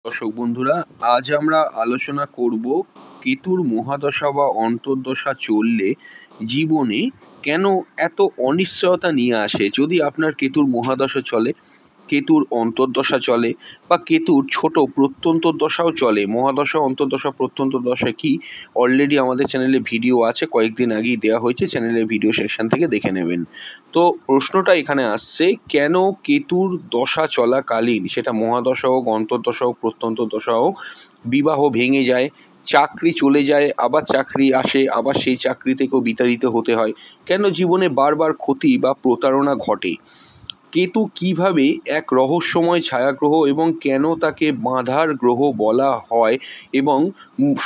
দর্শক বন্ধুরা, আজ আমরা আলোচনা করব কেতুর মহাদশা বা অন্তর্দশা চললে জীবনে কেন এত অনিশ্চয়তা নিয়ে আসে। যদি আপনার কেতুর মহাদশা চলে, কেতুর অন্তর্দশা চলে বা কেতুর ছোট প্রত্যন্তর দশাও চলে। মহাদশা, অন্তর্দশা, প্রত্যন্তর দশা কি অলরেডি আমাদের চ্যানেলে ভিডিও আছে, কয়েকদিন আগেই দেওয়া হয়েছে, চ্যানেলের ভিডিও সেকশন থেকে দেখে নেবেন। তো প্রশ্নটা এখানে আসছে, কেন কেতুর দশা চলাকালীন, সেটা মহাদশা হোক, অন্তর্দশা হোক, প্রত্যন্তর দশা হোক, বিবাহ ভেঙে যায়, চাকরি চলে যায়, আবার চাকরি আসে, আবার সেই চাকরি থেকেও বিতাড়িত হতে হয়, কেন জীবনে বারবার ক্ষতি বা প্রতারণা ঘটে, কেতু কিভাবে এক রহস্যময় ছায়াগ্রহ এবং কেন তাকে বাঁধার গ্রহ বলা হয় এবং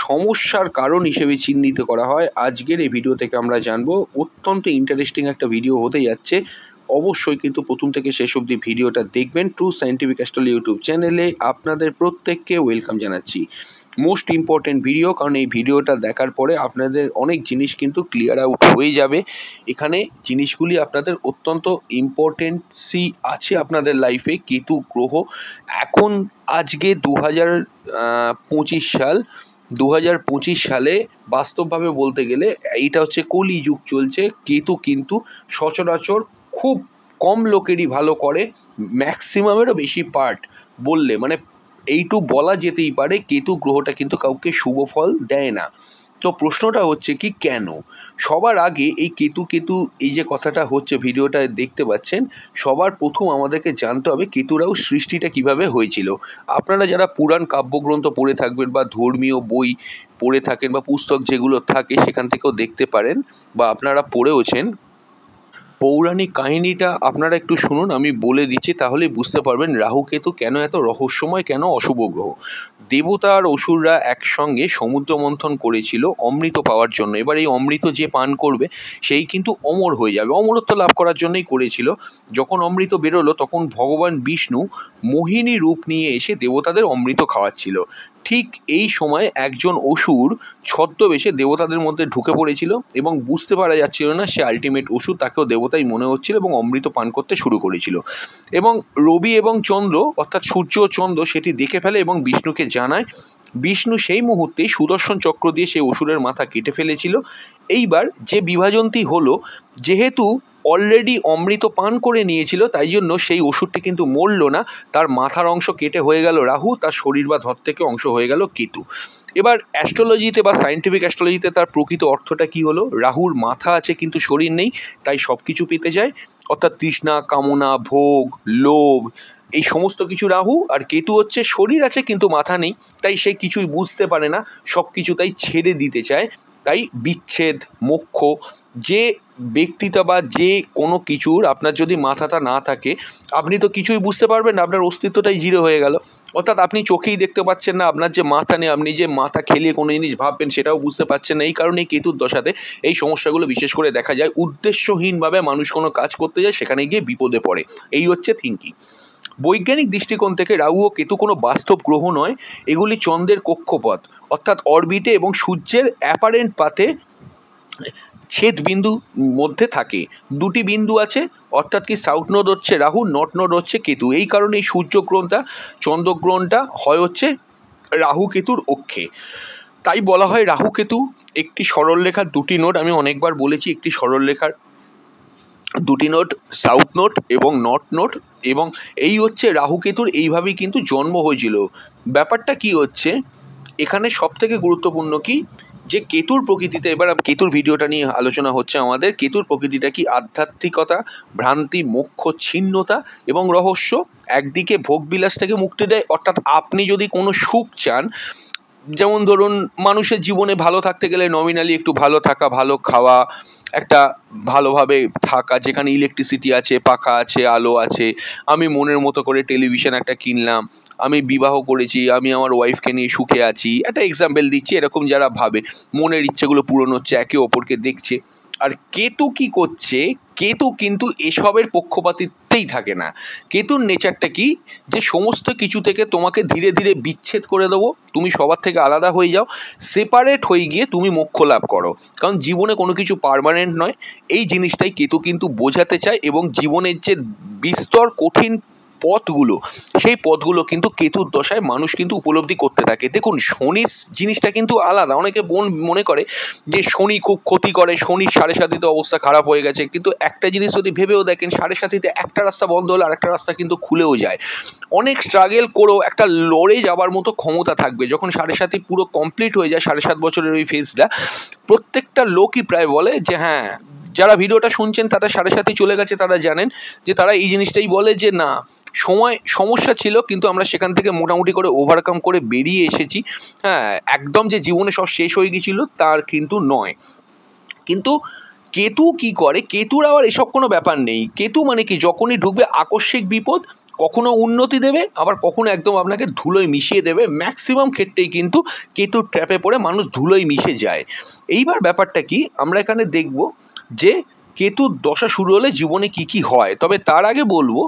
সমস্যার কারণ হিসেবে চিহ্নিত করা হয়, আজকের এই ভিডিও থেকে আমরা জানবো। অত্যন্ত ইন্টারেস্টিং একটা ভিডিও হতে যাচ্ছে, অবশ্যই কিন্তু প্রথম থেকে শেষ অবধি ভিডিওটা দেখবেন। ট্রু সায়েন্টিফিক অ্যাস্ট্রোলজি ইউটিউব চ্যানেলে আপনাদের প্রত্যেককে ওয়েলকাম জানাচ্ছি। মোস্ট ইম্পর্টেন্ট ভিডিও, কারণ এই ভিডিওটা দেখার পরে আপনাদের অনেক জিনিস কিন্তু ক্লিয়ার আউট হয়ে যাবে। এখানে জিনিসগুলি আপনাদের অত্যন্ত ইম্পর্টেন্সি আছে আপনাদের লাইফে। কেতু গ্রহ এখন আজকে 2025 সালে বাস্তবভাবে বলতে গেলে এইটা হচ্ছে কলিযুগ চলছে। কেতু কিন্তু সচরাচর খুব কম লোকেরই ভালো করে, ম্যাক্সিমামেরও বেশি পার্ট বললে মানে এইটু বলা যেতেই পারে, কেতু গ্রহটা কিন্তু কাউকে শুভ ফল দেয় না। তো প্রশ্নটা হচ্ছে কি, কেন? সবার আগে এই কেতু কেতু এই যে কথাটা হচ্ছে, ভিডিওটা দেখতে পাচ্ছেন, সবার প্রথম আমাদেরকে জানতে হবে কেতুরাও সৃষ্টিটা কিভাবে হয়েছিল। আপনারা যারা পুরাণ কাব্যগ্রন্থ পড়ে থাকবেন বা ধর্মীয় বই পড়ে থাকেন বা পুস্তক যেগুলো থাকে সেখান থেকেও দেখতে পারেন বা আপনারা পড়েওছেন, পৌরাণিক কাহিনীটা আপনারা একটু শুনুন, আমি বলে দিচ্ছি, তাহলে বুঝতে পারবেন রাহু কেতু কেন এত রহস্যময়, কেন অশুভ গ্রহ। দেবতা আর অসুররা একসঙ্গে সমুদ্র মন্থন করেছিল অমৃত পাওয়ার জন্য। এবার এই অমৃত যে পান করবে সেই কিন্তু অমর হয়ে যাবে, অমরত্ব লাভ করার জন্যই করেছিল। যখন অমৃত বেরোলো তখন ভগবান বিষ্ণু মোহিনী রূপ নিয়ে এসে দেবতাদের অমৃত খাওয়াচ্ছিল। ঠিক এই সময় একজন অসুর ছদ্মবেশে দেবতাদের মধ্যে ঢুকে পড়েছিল এবং বুঝতে পারা যাচ্ছিল না সে আলটিমেট অসুর, তাকেও দেবতাই মনে হচ্ছিল এবং অমৃত পান করতে শুরু করেছিল। এবং রবি এবং চন্দ্র, অর্থাৎ সূর্য ও চন্দ্র, সেটি দেখে ফেলে এবং বিষ্ণুকে জানায়। বিষ্ণু সেই মুহূর্তেই সুদর্শন চক্র দিয়ে সেই অসুরের মাথা কেটে ফেলেছিল। এইবার যে বিভাজনটি হলো, যেহেতু অলরেডি অমৃত পান করে নিয়েছিল তাই জন্য সেই অসুরটি কিন্তু মরল না, তার মাথার অংশ কেটে হয়ে গেল রাহু, তার শরীর বা ধর থেকে অংশ হয়ে গেল কেতু। এবার অ্যাস্ট্রোলজিতে বা সায়েন্টিফিক অ্যাস্ট্রোলজিতে তার প্রকৃত অর্থটা কি হলো, রাহুর মাথা আছে কিন্তু শরীর নেই, তাই সব কিছু পেতে যায়, অর্থাৎ তৃষ্ণা, কামনা, ভোগ, লোভ, এই সমস্ত কিছু রাহু। আর কেতু হচ্ছে শরীর আছে কিন্তু মাথা নেই, তাই সে কিছুই বুঝতে পারে না, সব কিছু তাই ছেড়ে দিতে চায়, তাই বিচ্ছেদ, মোক্ষ। যে ব্যক্তিটা বা যে কোনো কিছুর আপনার যদি মাথাটা না থাকে আপনি তো কিছুই বুঝতে পারবেন না, আপনার অস্তিত্বটাই জিরো হয়ে গেল। অর্থাৎ আপনি চোখেই দেখতে পাচ্ছেন না, আপনার যে মাথা নেই, আপনি যে মাথা খেলিয়ে কোনো জিনিস ভাববেন সেটাও বুঝতে পারছেন না। এই কারণে কেতুর দশাতে এই সমস্যাগুলো বিশেষ করে দেখা যায়। উদ্দেশ্যহীনভাবে মানুষ কোনো কাজ করতে যায়, সেখানে গিয়ে বিপদে পড়ে। এই হচ্ছে থিঙ্কিং। বৈজ্ঞানিক দৃষ্টিকোণ থেকে রাহু ও কেতু কোনো বাস্তব গ্রহ নয়, এগুলি চন্দ্রের কক্ষপথ, অর্থাৎ অরবিটে এবং সূর্যের অ্যাপারেন্ট পাথে ছেদ বিন্দু মধ্যে থাকে। দুটি বিন্দু আছে, অর্থাৎ কি সাউথ নোড হচ্ছে রাহু, নর্থ নোড হচ্ছে কেতু। এই কারণে এই সূর্যগ্রহণটা, চন্দ্রগ্রহণটা হয় হচ্ছে রাহু কেতুর অক্ষে। তাই বলা হয় রাহু কেতু একটি সরলরেখার দুটি নোড। আমি অনেকবার বলেছি, একটি সরলরেখার দুটি নোড, সাউথ নোড এবং নর্থ নোড, এবং এই হচ্ছে রাহু কেতুর, এইভাবেই কিন্তু জন্ম হয়েছিল। ব্যাপারটা কি হচ্ছে এখানে সব থেকে গুরুত্বপূর্ণ কি, যে কেতুর প্রকৃতিতে, এবার কেতুর ভিডিওটা নিয়ে আলোচনা হচ্ছে আমাদের, কেতুর প্রকৃতিটা কি আধ্যাত্মিকতা, ভ্রান্তি, মোক্ষ, ছিন্নতা এবং রহস্য। একদিকে ভোগবিলাস থেকে মুক্তি দেয়, অর্থাৎ আপনি যদি কোনো সুখ চান, যেমন ধরুন মানুষের জীবনে ভালো থাকতে গেলে নমিনালি একটু ভালো থাকা, ভালো খাওয়া, একটা ভালোভাবে থাকা, যেখানে ইলেকট্রিসিটি আছে, পাখা আছে, আলো আছে, আমি মনের মতো করে টেলিভিশন একটা কিনলাম, আমি বিবাহ করেছি, আমি আমার ওয়াইফকে নিয়ে সুখে আছি, একটা এক্সাম্পল দিচ্ছি, এরকম যারা ভাবে মনের ইচ্ছেগুলো পূরণ হচ্ছে, একে অপরকে দেখছে। আর কেতু কি করছে, কেতু কিন্তু এসবের পক্ষপাতিত্বেই থাকে না। কেতুর নেচারটা কি, যে সমস্ত কিছু থেকে তোমাকে ধীরে ধীরে বিচ্ছেদ করে দেবো, তুমি সবার থেকে আলাদা হয়ে যাও, সেপারেট হয়ে গিয়ে তুমি মোক্ষ লাভ করো, কারণ জীবনে কোনো কিছু পার্মানেন্ট নয়। এই জিনিসটাই কেতু কিন্তু বোঝাতে চায় এবং জীবনের যে বিস্তর কঠিন পথগুলো, সেই পথগুলো কিন্তু কেতুর দশায় মানুষ কিন্তু উপলব্ধি করতে থাকে। দেখুন, শনির জিনিসটা কিন্তু আলাদা। অনেকে মনে করে যে শনি খুব ক্ষতি করে, শনির 7.5 অবস্থা খারাপ হয়ে গেছে, কিন্তু একটা জিনিস যদি ভেবেও দেখেন, 7.5 একটা রাস্তা বন্ধ হলে আরেকটা রাস্তা কিন্তু খুলেও যায়। অনেক স্ট্রাগল করেও একটা লড়ে যাবার মতো ক্ষমতা থাকবে। যখন 7.5 পুরো কমপ্লিট হয়ে যায়, 7.5 বছরের ওই ফেজটা, প্রত্যেকটা লোকই প্রায় বলে যে হ্যাঁ, যারা ভিডিওটা শুনছেন তাদের 7.5 চলে গেছে, তারা জানেন যে তারা এই জিনিসটাই বলে যে না, সমস্যা ছিল কিন্তু আমরা সেখান থেকে মোটামুটি করে ওভারকাম করে বেরিয়ে এসেছি। হ্যাঁ, একদম যে জীবনে সব শেষ হয়ে গেছিল তার কিন্তু নয়। কিন্তু কেতু কি করে, কেতুর আবার এসব কোনো ব্যাপার নেই। কেতু মানে কি, যখনই ঢুকবে আকস্মিক বিপদ, কখনো উন্নতি দেবে, আবার কখনো একদম আপনাকে ধুলোয় মিশিয়ে দেবে। ম্যাক্সিমাম ক্ষেত্রেই কিন্তু কেতুর ট্র্যাপে পড়ে মানুষ ধুলোয় মিশে যায়। এইবার ব্যাপারটা কি, আমরা এখানে দেখব যে কেতুর দশা শুরু হলে জীবনে কি কি হয়। তবে তার আগে বলবো,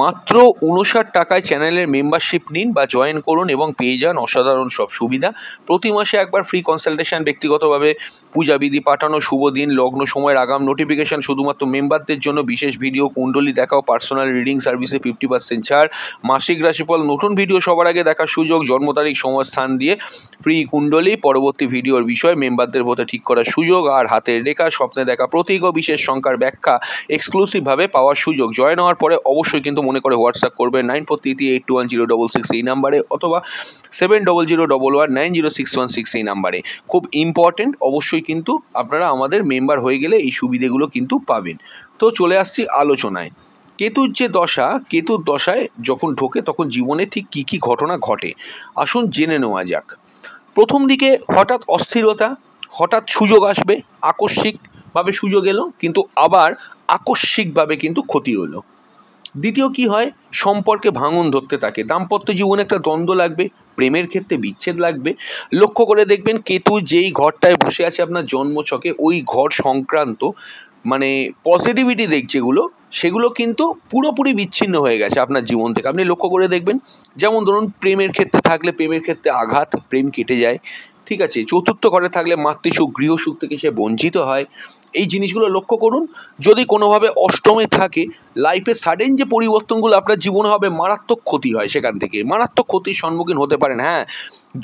মাত্র 59 টাকায় চ্যানেলের মেম্বারশিপ নিন বা জয়েন করুন এবং পেয়ে যান অসাধারণ সব সুবিধা। প্রতি মাসে একবার ফ্রি কনসালটেশন, ব্যক্তিগতভাবে পূজাবিধি পাঠানো, শুভ দিন, লগ্ন, সময়ের আগাম নোটিফিকেশন শুধুমাত্র মেম্বারদের জন্য, বিশেষ ভিডিও, কুণ্ডলী দেখাও, পার্সোনাল রিডিং সার্ভিসে 50% ছাড়, মাসিক রাশিফল, নতুন ভিডিও সবার আগে দেখার সুযোগ, জন্ম তারিখ, সময়, স্থান দিয়ে ফ্রি কুণ্ডলী, পরবর্তী ভিডিওর বিষয় মেম্বারদের ভোটে ঠিক করার সুযোগ, আর হাতের রেখা, স্বপ্নে দেখা প্রতীক ও বিশেষ সংখ্যার ব্যাখ্যা এক্সক্লুসিভভাবে পাওয়ার সুযোগ। জয়েন হওয়ার পরে অবশ্যই কিন্তু মনে করে হোয়াটসঅ্যাপ করবে 9433821066 এই নাম্বারে, অথবা 700011906166 এই নাম্বারে। খুব ইম্পর্টেন্ট, অবশ্যই কিন্তু আপনারা আমাদের মেম্বার হয়ে গেলে এই সুবিধেগুলো কিন্তু পাবেন। তো চলে আসছি আলোচনায়। কেতুর যে দশা, কেতুর দশায় যখন ঢোকে তখন জীবনে ঠিক কী কী ঘটনা ঘটে আসুন জেনে নেওয়া যাক। প্রথম দিকে হঠাৎ অস্থিরতা, হঠাৎ সুযোগ আসবে, আকস্মিকভাবে সুযোগ এলো কিন্তু আবার আকস্মিকভাবে কিন্তু ক্ষতি হলো। দ্বিতীয় কি হয়, সম্পর্কে ভাঙন ধরতে থাকে, দাম্পত্য জীবনে একটা দ্বন্দ্ব লাগবে, প্রেমের ক্ষেত্রে বিচ্ছেদ লাগবে। লক্ষ্য করে দেখবেন কেতু যেই ঘরটায় বসে আছে আপনার জন্মছকে, ওই ঘর সংক্রান্ত মানে পজিটিভিটি যেগুলো, সেগুলো কিন্তু পুরোপুরি বিচ্ছিন্ন হয়ে গেছে আপনার জীবন থেকে। আপনি লক্ষ্য করে দেখবেন, যেমন ধরুন প্রেমের ক্ষেত্রে থাকলে প্রেমের ক্ষেত্রে আঘাত, প্রেম কেটে যায়, ঠিক আছে। চতুর্থ ঘরে থাকলে মাতৃসুখ, গৃহসুখ থেকে সে বঞ্চিত হয়। এই জিনিসগুলো লক্ষ্য করুন। যদি কোনোভাবে অষ্টমে থাকে, লাইফে সাডেন যে পরিবর্তনগুলো আপনার জীবনে হবে, মারাত্মক ক্ষতি হয়, সেখান থেকে মারাত্মক ক্ষতির সম্মুখীন হতে পারেন। হ্যাঁ,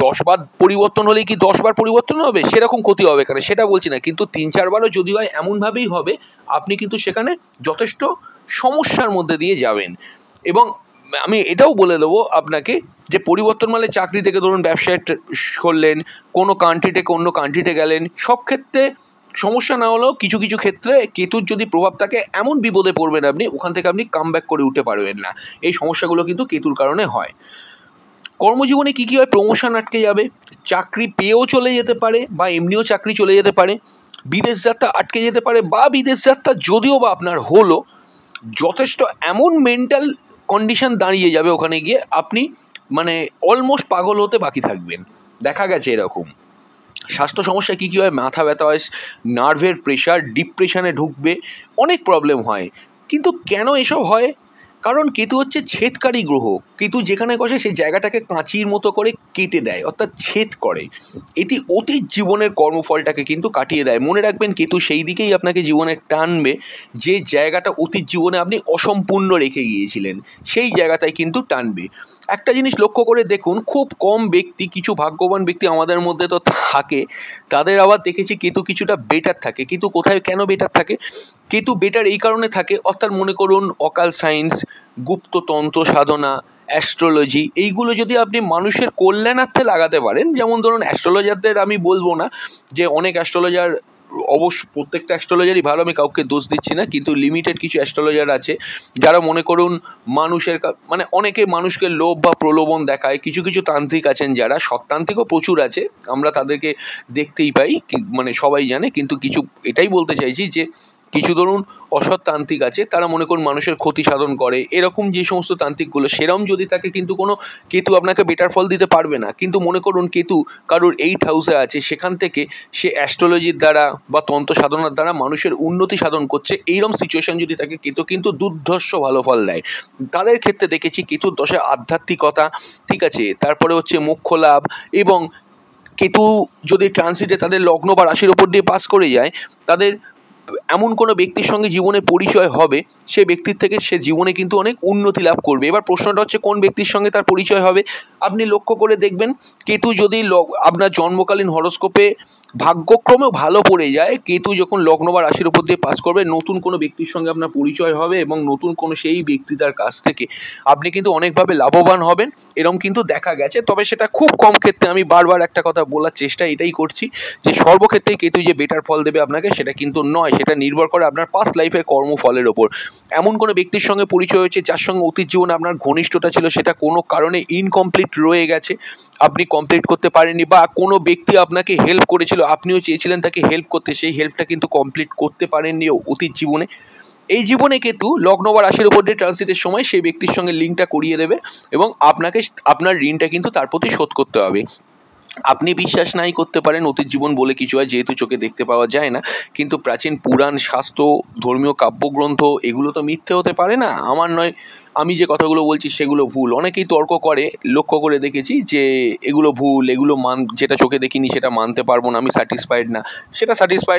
10 বার পরিবর্তন হলেই কি 10 বার পরিবর্তন হবে সেরকম ক্ষতি হবে এখানে, সেটা বলছি না, কিন্তু 3-4 বারও যদি হয় এমনভাবেই হবে আপনি কিন্তু সেখানে যথেষ্ট সমস্যার মধ্যে দিয়ে যাবেন। এবং আমি এটাও বলে দেবো আপনাকে যে পরিবর্তন মানে চাকরি থেকে ধরুন ব্যবসায় করলেন, কোনো কান্ট্রি থেকে অন্য কান্ট্রিতে গেলেন, সব ক্ষেত্রে সমস্যা না হলেও কিছু কিছু ক্ষেত্রে কেতুর যদি প্রভাব থাকে এমন বিপদে পড়বেন আপনি, ওখান থেকে আপনি কামব্যাক করে উঠতে পারবেন না। এই সমস্যাগুলো কিন্তু কেতুর কারণে হয়। কর্মজীবনে কী কী হয়, প্রমোশন আটকে যাবে, চাকরি পেয়েও চলে যেতে পারে বা এমনিও চাকরি চলে যেতে পারে, বিদেশ যাত্রা আটকে যেতে পারে, বা বিদেশ যাত্রা যদিও বা আপনার হলো, যথেষ্ট এমন মেন্টাল কন্ডিশন দাঁড়িয়ে যাবে ওখানে গিয়ে আপনি মানে অলমোস্ট পাগল হতে বাকি থাকবেন, দেখা গেছে এরকম। স্বাস্থ্য সমস্যা কী কী হয়, মাথা ব্যথা হয়, নার্ভের প্রেশার, ডিপ্রেশনে ঢুকবে, অনেক প্রবলেম হয়। কিন্তু কেন এসব হয়, কারণ কেতু হচ্ছে ছেদকারী গ্রহ। কেতু যেখানে বসে সেই জায়গাটাকে কাঁচির মতো করে কেটে দেয়, অর্থাৎ ছেদ করে। এটি অতীত জীবনের কর্মফলটাকে কিন্তু কাটিয়ে দেয়। মনে রাখবেন, কেতু সেই দিকেই আপনাকে জীবনে টানবে যে জায়গাটা অতীত জীবনে আপনি অসম্পূর্ণ রেখে গিয়েছিলেন, সেই জায়গাটায় কিন্তু টানবে। একটা জিনিস লক্ষ্য করে দেখুন, খুব কম ব্যক্তি, কিছু ভাগ্যবান ব্যক্তি আমাদের মধ্যে তো থাকে, তাদের আবার দেখেছি কেতু কিছুটা বেটার থাকে। কিন্তু কোথায় কেন বেটার থাকে, কেতু বেটার এই কারণে থাকে, অর্থাৎ মনে করুন অকাল সায়েন্স, গুপ্ততন্ত্র সাধনা, অ্যাস্ট্রোলজি, এইগুলো যদি আপনি মানুষের কল্যাণার্থে লাগাতে পারেন, যেমন ধরুন অ্যাস্ট্রোলজারদের আমি বলবো না যে অনেক অ্যাস্ট্রোলজার, অবশ্য প্রত্যেকটা অ্যাস্ট্রোলজারই ভালো, আমি কাউকে দোষ দিচ্ছি না, কিন্তু লিমিটেড কিছু অ্যাস্ট্রোলজার আছে যারা মনে করুন মানুষের মানে অনেকে মানুষকে লোভ বা প্রলোভন দেখায়। কিছু কিছু তান্ত্রিক আছেন যারা, সৎতান্ত্রিকও প্রচুর আছে, আমরা তাদেরকে দেখতেই পাই, মানে সবাই জানে। কিন্তু কিছু, এটাই বলতে চাইছি যে কিছু ধরুন অসৎ তান্ত্রিক আছে, তারা মনে করুন মানুষের ক্ষতি সাধন করে, এরকম যে সমস্ত তান্ত্রিকগুলো, সেরম যদি থাকে কিন্তু কোনো কেতু আপনাকে বেটার ফল দিতে পারবে না। কিন্তু মনে করুন কেতু কারোর 8 হাউসে আছে, সেখান থেকে সে অ্যাস্ট্রোলজির দ্বারা বা তন্ত্র সাধনার দ্বারা মানুষের উন্নতি সাধন করছে, এইরকম সিচুয়েশন যদি থাকে, কেতু কিন্তু দুর্ধর্ষ ভালো ফল দেয়। তাদের ক্ষেত্রে দেখেছি কেতুর দশায় আধ্যাত্মিকতা, ঠিক আছে, তারপরে হচ্ছে মোক্ষ লাভ, এবং কেতু যদি ট্রানজিটে তাদের লগ্ন বা রাশির ওপর দিয়ে পাস করে যায়, তাদের এমন কোনো ব্যক্তির সঙ্গে জীবনে পরিচয় হবে, সে ব্যক্তির থেকে সে জীবনে কিন্তু অনেক উন্নতি লাভ করবে। এবার প্রশ্নটা হচ্ছে কোন ব্যক্তির সঙ্গে তার পরিচয় হবে। আপনি লক্ষ্য করে দেখবেন, কেতু যদি আপনার জন্মকালীন হরোস্কোপে ভাগ্যক্রমেও ভালো পড়ে যায়, কেতু যখন লগ্ন বা রাশির উপর দিয়ে পাস করবে, নতুন কোনো ব্যক্তির সঙ্গে আপনার পরিচয় হবে এবং নতুন কোনো সেই ব্যক্তি তার কাছ থেকে আপনি কিন্তু অনেকভাবে লাভবান হবেন, এরকম কিন্তু দেখা গেছে। তবে সেটা খুব কম ক্ষেত্রে। আমি বারবার একটা কথা বলার চেষ্টা এটাই করছি যে সর্বক্ষেত্রেই কেতু যে বেটার ফল দেবে আপনাকে সেটা কিন্তু নয়, সেটা নির্ভর করে আপনার পাস্ট লাইফের কর্মফলের ওপর। এমন কোনো ব্যক্তির সঙ্গে পরিচয় হয়েছে যার সঙ্গে অতীত জীবনে আপনার ঘনিষ্ঠতা ছিল, সেটা কোনো কারণে ইনকমপ্লিট রয়ে গেছে, আপনি কমপ্লিট করতে পারেননি, বা কোনো ব্যক্তি আপনাকে হেল্প করেছিল, আপনিও চেয়েছিলেন তাকে হেল্প করতে, সেই হেল্পটা কিন্তু কমপ্লিট করতে পারেননি অতীত জীবনে। এই জীবনে কেতু লগ্ন বা রাশির উপর দিয়ে ট্রানজিটের সময় সেই ব্যক্তির সঙ্গে লিঙ্কটা করিয়ে দেবে এবং আপনাকে আপনার ঋণটা কিন্তু তার প্রতি শোধ করতে হবে। আপনি বিশ্বাস নাই করতে পারেন, অতীত জীবন বলে কিছু হয়, যেহেতু চোখে দেখতে পাওয়া যায় না, কিন্তু প্রাচীন পুরাণ, শাস্ত্র, ধর্মীয় কাব্যগ্রন্থ এগুলো তো মিথ্যে হতে পারে না। আমার নয়, আমি যে কথাগুলো বলছি সেগুলো ভুল। অনেকেই তর্ক করে, লক্ষ্য করে দেখেছি যে এগুলো ভুল, এগুলো যেটা চোখে দেখিনি সেটা মানতে পারবো না, আমি স্যাটিসফাইড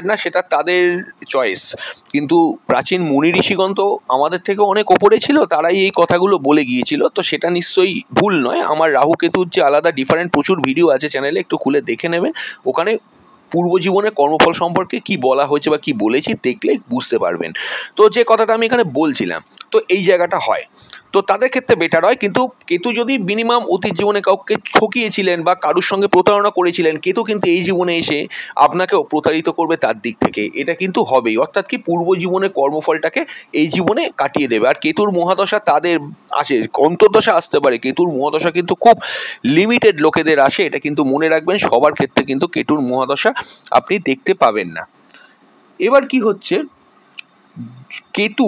না। সেটা তাদের চয়েস। কিন্তু প্রাচীন মুনি ঋষিগণ তো আমাদের থেকে অনেক ওপরে ছিল, তারাই এই কথাগুলো বলে গিয়েছিল, তো সেটা নিশ্চয়ই ভুল নয়। আমার রাহু কেতুর যে আলাদা ডিফারেন্ট প্রচুর ভিডিও আছে চ্যানেলে, একটু খুলে দেখে নেবেন। ওখানে পূর্বজীবনের কর্মফল সম্পর্কে কি বলা হয়েছে বা কি বলেছি দেখলে বুঝতে পারবেন। তো যে কথাটা আমি এখানে বলছিলাম, তো এই জায়গাটা হয়, তো তাদের ক্ষেত্রে বেটার হয়। কিন্তু কেতু যদি মিনিমাম অতীত জীবনে কাউকে ঠকিয়েছিলেন বা কারুর সঙ্গে প্রতারণা করেছিলেন, কেতু কিন্তু এই জীবনে এসে আপনাকেও প্রতারিত করবে তার দিক থেকে, এটা কিন্তু হবেই। অর্থাৎ কি, পূর্ব জীবনের কর্মফলটাকে এই জীবনে কাটিয়ে দেবে। আর কেতুর মহাদশা তাদের আসে, অন্তর্দশা আসতে পারে, কেতুর মহাদশা কিন্তু খুব লিমিটেড লোকেদের আসে, এটা কিন্তু মনে রাখবেন। সবার ক্ষেত্রে কিন্তু কেতুর মহাদশা আপনি দেখতে পাবেন না। এবার কি হচ্ছে, কেতু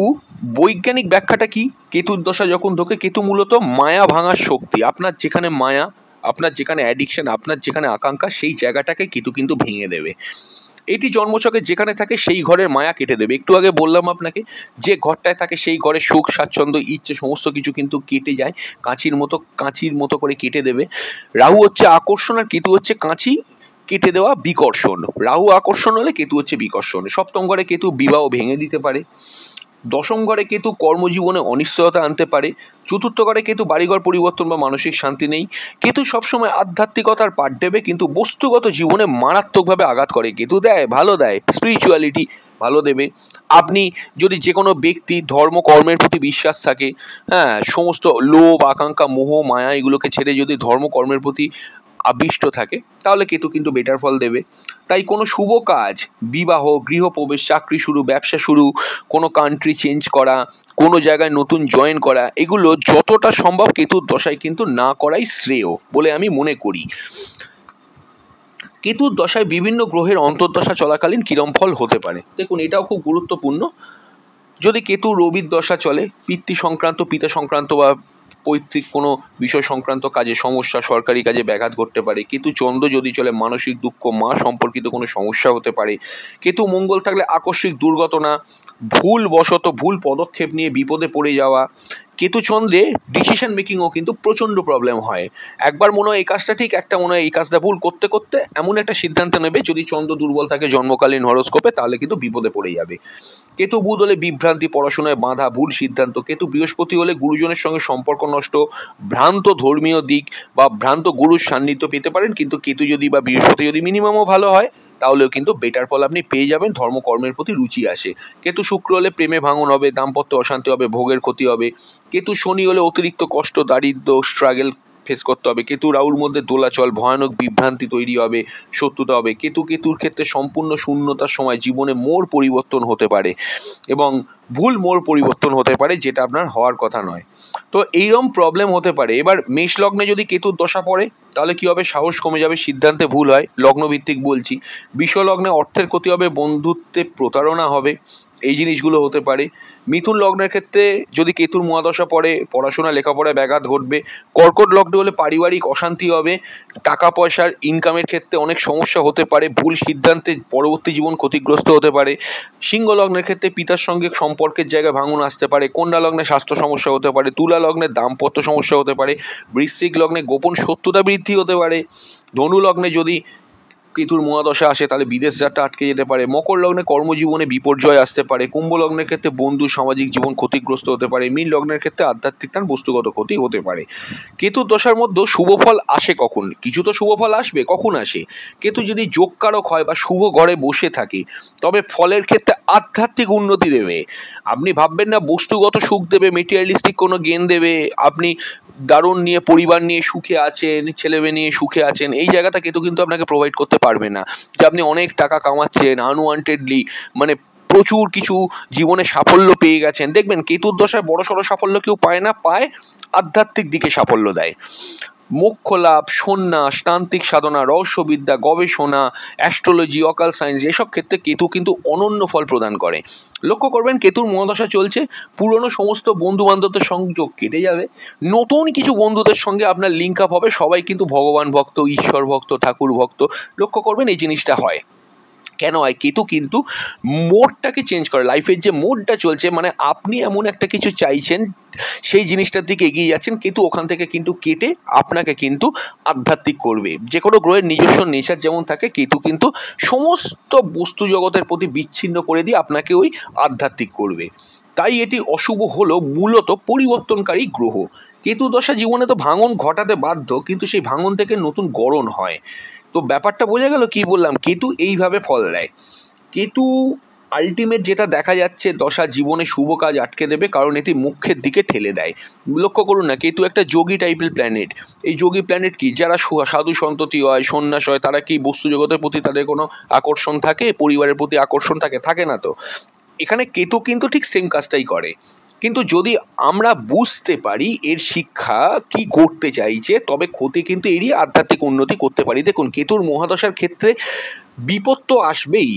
বৈজ্ঞানিক ব্যাখ্যাটা কি, কেতুর দশা যখন ঢোকে, কেতু মূলত মায়া ভাঙার শক্তি। আপনার যেখানে মায়া, আপনার যেখানে অ্যাডিকশন, আপনার যেখানে আকাঙ্ক্ষা, সেই জায়গাটাকে কেতু কিন্তু ভেঙে দেবে। এটি জন্মছকে যেখানে থাকে সেই ঘরের মায়া কেটে দেবে। একটু আগে বললাম আপনাকে, যে ঘরটায় থাকে সেই ঘরে সুখ, স্বাচ্ছন্দ্য, ইচ্ছে সমস্ত কিছু কিন্তু কেটে যায়, কাঁচির মতো করে কেটে দেবে। রাহু হচ্ছে আকর্ষণ আর কেতু হচ্ছে কাঁচি কেটে দেওয়া, বিকর্ষণ। রাহু আকর্ষণ হলে কেতু হচ্ছে বিকর্ষণ। সপ্তম ঘরে কেতু বিবাহ ভেঙে দিতে পারে। দশম ঘরে কেতু কর্মজীবনে অনিশ্চয়তা আনতে পারে। চতুর্থ ঘরে কেতু বাড়িঘর পরিবর্তন বা মানসিক শান্তি নেই। কেতু সবসময় আধ্যাত্মিকতার পাঠ দেবে, কিন্তু বস্তুগত জীবনে মারাত্মকভাবে আঘাত করে। কেতু ভালো দেয়, স্পিরিচুয়ালিটি ভালো দেবে। আপনি যদি যে কোনো ব্যক্তি ধর্ম কর্মের প্রতি বিশ্বাস থাকে, হ্যাঁ, সমস্ত লোভ, আকাঙ্ক্ষা, মোহ, মায়া এগুলোকে ছেড়ে যদি ধর্মকর্মের প্রতি আবিষ্ট থাকে, তাহলে কেতু কিন্তু বেটার ফল দেবে। তাই কোনো শুভ কাজ, বিবাহ, গৃহপ্রবেশ, চাকরি শুরু, ব্যবসা শুরু, কোনো কান্ট্রি চেঞ্জ করা, কোনো জায়গায় নতুন জয়েন করা, এগুলো যতটা সম্ভব কেতুর দশায় কিন্তু না করাই শ্রেয় বলে আমি মনে করি। কেতুর দশায় বিভিন্ন গ্রহের অন্তর্দশা চলাকালীন কিরম ফল হতে পারে, দেখুন এটাও খুব গুরুত্বপূর্ণ। যদি কেতু রবির দশা চলে, পিতা সংক্রান্ত বা পৈতৃক কোনো বিষয় সংক্রান্ত কাজে সমস্যা, সরকারি কাজে ব্যাঘাত ঘটতে পারে। কেতু চন্দ্র যদি চলে, মানসিক দুঃখ, মা সম্পর্কিত কোনো সমস্যা হতে পারে। কেতু মঙ্গল থাকলে আকস্মিক দুর্ঘটনা, ভুল পদক্ষেপ নিয়ে বিপদে পড়ে যাওয়া। কেতু চন্দ্রে ডিসিশন মেকিংও কিন্তু প্রচণ্ড প্রবলেম হয়। একবার মনে হয় এই কাজটা ঠিক, একটা মনে হয় এই কাজটা ভুল, করতে করতে এমন একটা সিদ্ধান্ত নেবে, যদি চন্দ্র দুর্বল থাকে জন্মকালীন হরোস্কোপে, তাহলে কিন্তু বিপদে পড়ে যাবে। কেতু বুধ হলে বিভ্রান্তি, পড়াশোনায় বাধা, ভুল সিদ্ধান্ত। কেতু বৃহস্পতি হলে গুরুজনের সঙ্গে সম্পর্ক নষ্ট, ভ্রান্ত ধর্মীয় দিক বা ভ্রান্ত গুরুর সান্নিধ্য পেতে পারেন। কিন্তু কেতু যদি বা বৃহস্পতি যদি মিনিমামও ভালো হয়, তাহলেও কিন্তু বেটার ফল আপনি পেয়ে যাবেন, ধর্মকর্মের প্রতি রুচি আসে। কেতু শুক্র হলে প্রেমে ভাঙন হবে, দাম্পত্য অশান্তি হবে, ভোগের ক্ষতি হবে। কেতু শনি হলে অতিরিক্ত কষ্ট, দারিদ্র, স্ট্রাগল ফেস করতে হবে। কেতু রাহুর মধ্যে দোলাচল, ভয়ানক বিভ্রান্তি তৈরি হবে, শত্রুতা হবে। কেতুর ক্ষেত্রে সম্পূর্ণ শূন্যতার সময় জীবনে মোড় পরিবর্তন হতে পারে এবং ভুল মোড় পরিবর্তন হতে পারে, যেটা আপনার হওয়ার কথা নয়। তো এইরকম প্রবলেম হতে পারে। এবার মেষ লগ্নে যদি কেতুর দশা পড়ে, তাহলে কি হবে, সাহস কমে যাবে, সিদ্ধান্তে ভুল হয়, লগ্নভিত্তিক বলছি। বৃষ লগ্নে অর্থের ক্ষতি হবে, বন্ধুত্বে প্রতারণা হবে, এই জিনিসগুলো হতে পারে। মিথুন লগ্নের ক্ষেত্রে যদি কেতুর মহাদশা পড়ে, পড়াশোনা লেখাপড়ায় ব্যাঘাত ঘটবে। কর্কট লগ্নে হলে পারিবারিক অশান্তি হবে, টাকা পয়সার ইনকামের ক্ষেত্রে অনেক সমস্যা হতে পারে, ভুল সিদ্ধান্তে পরবর্তী জীবন ক্ষতিগ্রস্ত হতে পারে। সিংহ লগ্নের ক্ষেত্রে পিতার সঙ্গে সম্পর্কের জায়গায় ভাঙন আসতে পারে। কন্যা লগ্নে স্বাস্থ্য সমস্যা হতে পারে। তুলা লগ্নে দাম্পত্য সমস্যা হতে পারে। বৃশ্চিক লগ্নে গোপন শত্রুতা বৃদ্ধি হতে পারে। ধনু লগ্নে যদি কেতুর মহাদশা আসে তাহলে বিদেশ যাত্রা আটকে যেতে পারে। মকর লগ্নে কর্মজীবনে বিপর্যয় আসতে পারে। কুম্ভ লগ্নের ক্ষেত্রে বন্ধু সামাজিক জীবন ক্ষতিগ্রস্ত হতে পারে। মীন লগ্নের ক্ষেত্রে আধ্যাত্মিক টান বস্তুগত ক্ষতি হতে পারে। কেতুর দশার মধ্যে শুভ ফল আসে কখন? কিছু তো শুভ ফল আসবে, কখন আসে? কেতু যদি যোগকারক হয় বা শুভ ঘরে বসে থাকে তবে ফলের ক্ষেত্রে আধ্যাত্মিক উন্নতি দেবে। আপনি ভাববেন না বস্তুগত সুখ দেবে, মেটেরিয়ালিস্টিক কোনো গেন দেবে, আপনি দারুণ নিয়ে পরিবার নিয়ে সুখে আছেন, ছেলে মেয়ে নিয়ে সুখে আছেন, এই জায়গাটা কেতু কিন্তু আপনাকে প্রোভাইড করতে পারবে না। যে আপনি অনেক টাকা কামাচ্ছেন আনওয়ান্টেডলি, মানে প্রচুর কিছু জীবনে সাফল্য পেয়ে গেছেন। দেখবেন কেতুর দশায় বড় সড়ো সাফল্য কেউ পায় না, পায় আধ্যাত্মিক দিকে সাফল্য দেয়। মোক্ষ লাভ, সন্ন্যাস, তান্ত্রিক সাধনা, রহস্যবিদ্যা, গবেষণা, অ্যাস্ট্রোলজি, অকাল সায়েন্স, এসব ক্ষেত্রে কেতু কিন্তু অনন্য ফল প্রদান করে। লক্ষ্য করবেন কেতুর মহাদশা চলছে, পুরনো সমস্ত বন্ধু বান্ধবদের সংযোগ কেটে যাবে, নতুন কিছু বন্ধুদের সঙ্গে আপনার লিঙ্ক আপ হবে, সবাই কিন্তু ভগবান ভক্ত, ঈশ্বর ভক্ত, ঠাকুর ভক্ত। লক্ষ্য করবেন এই জিনিসটা হয় কেন হয়? কেতু কিন্তু মোডটাকে চেঞ্জ করে, লাইফের যে মোডটা চলছে, মানে আপনি এমন একটা কিছু চাইছেন, সেই জিনিসটার দিকে এগিয়ে যাচ্ছেন, কেতু ওখান থেকে কিন্তু কেটে আপনাকে কিন্তু আধ্যাত্মিক করবে। যে কোনো গ্রহের নিজস্ব নেচার যেমন থাকে, কেতু কিন্তু সমস্ত বস্তু জগতের প্রতি বিচ্ছিন্ন করে দিয়ে আপনাকে ওই আধ্যাত্মিক করবে। তাই এটি অশুভ হলো মূলত পরিবর্তনকারী গ্রহ। কেতু দশা জীবনে তো ভাঙন ঘটাতে বাধ্য, কিন্তু সেই ভাঙন থেকে নতুন গড়ন হয়। তো ব্যাপারটা বোঝা গেল কি বললাম? কেতু এইভাবে ফল দেয়। কেতু আলটিমেট যেটা দেখা যাচ্ছে, দশা জীবনে শুভ কাজ আটকে দেবে, কারণ এটি মুখ্যের দিকে ঠেলে দেয়। লক্ষ্য করুন না, কেতু একটা যোগী টাইপের প্ল্যানেট। এই যোগী প্ল্যানেট কি? যারা সাধু সন্ততি হয়, সন্ন্যাস হয়, তারা কি বস্তু জগতের প্রতি তাদের কোনো আকর্ষণ থাকে? পরিবারের প্রতি আকর্ষণ থাকে? থাকে না তো। এখানে কেতু কিন্তু ঠিক সেম কাজটাই করে। কিন্তু যদি আমরা বুঝতে পারি এর শিক্ষা কি করতে চাইছে, তবে ক্ষতি কিন্তু এড়িয়ে আধ্যাত্মিক উন্নতি করতে পারি। দেখুন কেতুর মহাদশার ক্ষেত্রে বিপদ তো আসবেই।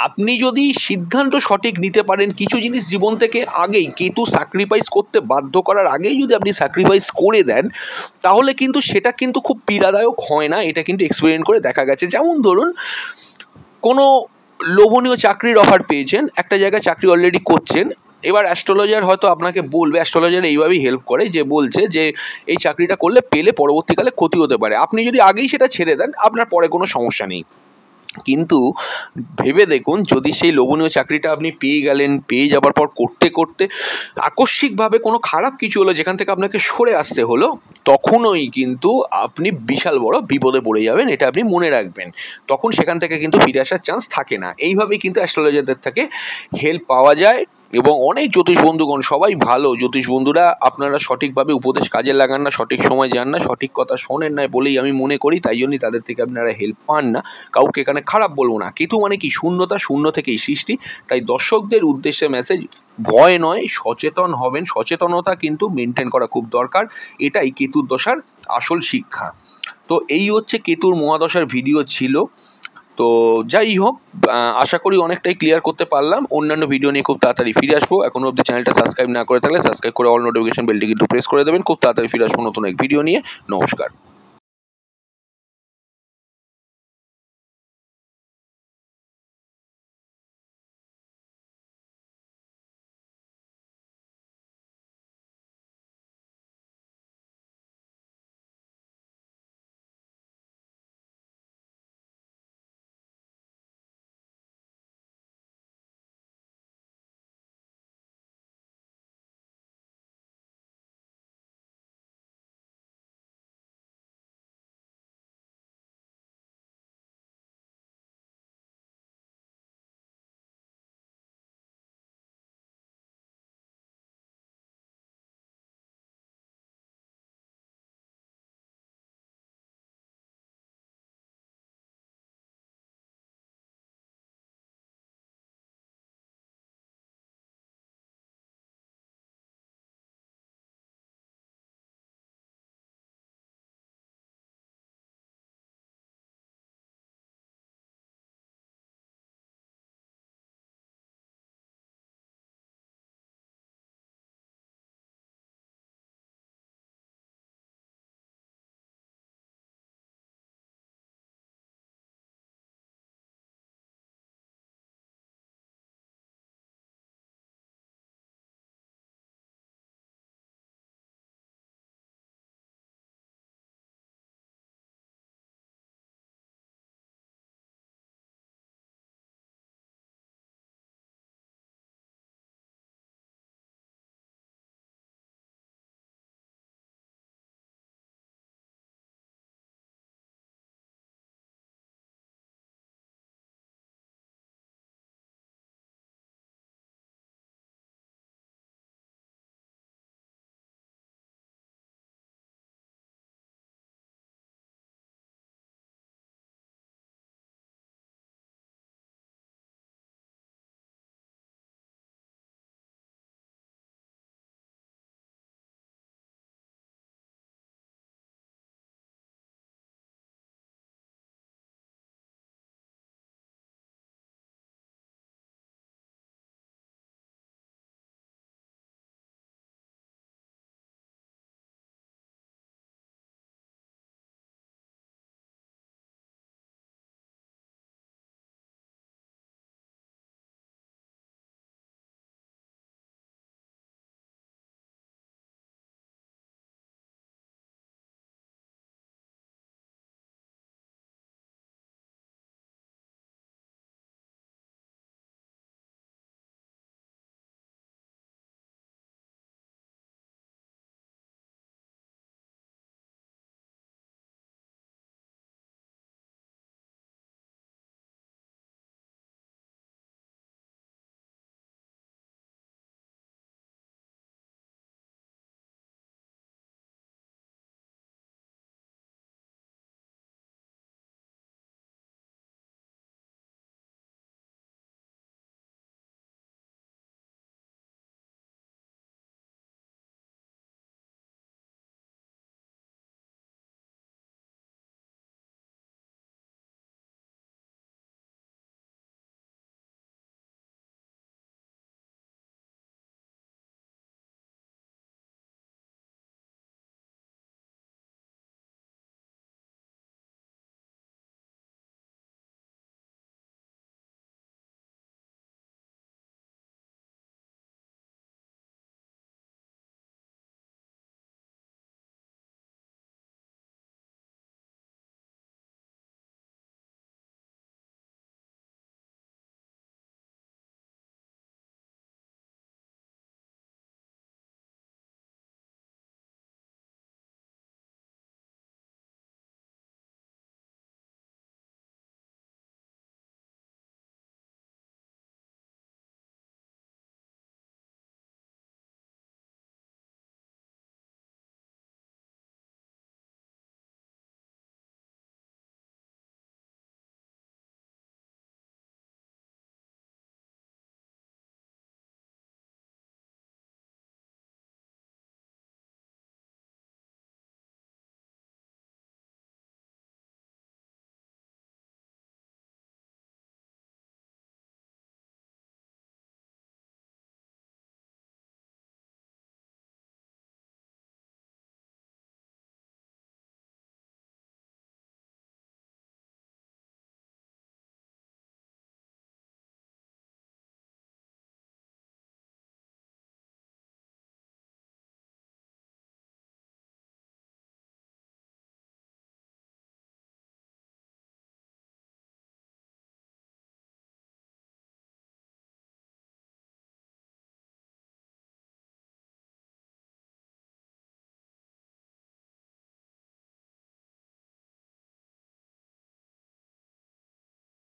আপনি যদি সিদ্ধান্ত সঠিক নিতে পারেন, কিছু জিনিস জীবন থেকে আগেই কেতু স্যাক্রিফাইস করতে বাধ্য করার আগেই যদি আপনি স্যাক্রিফাইস করে দেন, তাহলে কিন্তু সেটা কিন্তু খুব পীড়াদায়ক হয় না। এটা কিন্তু এক্সপেরিয়েন্স করে দেখা গেছে। যেমন ধরুন কোনো লোভনীয় চাকরির অফার পেয়েছেন, একটা জায়গায় চাকরি অলরেডি করছেন, এবার অ্যাস্ট্রোলজার হয়তো আপনাকে বলবে, অ্যাস্ট্রোলজার এইভাবেই হেল্প করে, যে বলছে যে এই চাকরিটা করলে পেলে পরবর্তীকালে ক্ষতি হতে পারে, আপনি যদি আগেই সেটা ছেড়ে দেন আপনার পরে কোনো সমস্যা নেই। কিন্তু ভেবে দেখুন, যদি সেই লোভনীয় চাকরিটা আপনি পেয়ে গেলেন, পেয়ে যাবার পর করতে করতে আকস্মিকভাবে কোনো খারাপ কিছু হলো যেখান থেকে আপনাকে সরে আসতে হলো, তখনই কিন্তু আপনি বিশাল বড় বিপদে পড়ে যাবেন। এটা আপনি মনে রাখবেন। তখন সেখান থেকে কিন্তু ফিরে আসার চান্স থাকে না। এইভাবেই কিন্তু অ্যাস্ট্রোলজারদের থেকে হেল্প পাওয়া যায়। এবং অনেক জ্যোতিষ বন্ধুগণ সবাই ভালো জ্যোতিষ বন্ধুরা, আপনারা সঠিকভাবে উপদেশ কাজে লাগান না, সঠিক সময় যান না, সঠিক কথা শোনেন না বলেই আমি মনে করি, তাই জন্যই তাদের থেকে আপনারা হেল্প পান না। কাউকে এখানে খারাপ বলবো না। কেতু মানে কি? শূন্যতা, শূন্য থেকেই সৃষ্টি। তাই দর্শকদের উদ্দেশ্যে মেসেজ, ভয় নয়, সচেতন হবেন। সচেতনতা কিন্তু মেনটেন করা খুব দরকার। এটাই কেতুর দশার আসল শিক্ষা। তো এই হচ্ছে কেতুর মহাদশার ভিডিও ছিল। তো যাই হোক, আশা করি অনেকটাই ক্লিয়ার করতে পারলাম। অন্যান্য ভিডিও নিয়ে খুব তাড়াতাড়ি ফিরে আসবো। এখনো অবধি চ্যানেলটা সাবস্ক্রাইব না করে থাকলে সাবস্ক্রাইব করে অল নোটিফিকেশন বেলটি কিন্তু প্রেস করে দেবেন। খুব তাড়াতাড়ি ফিরে আসবো নতুন এক ভিডিও নিয়ে। নমস্কার।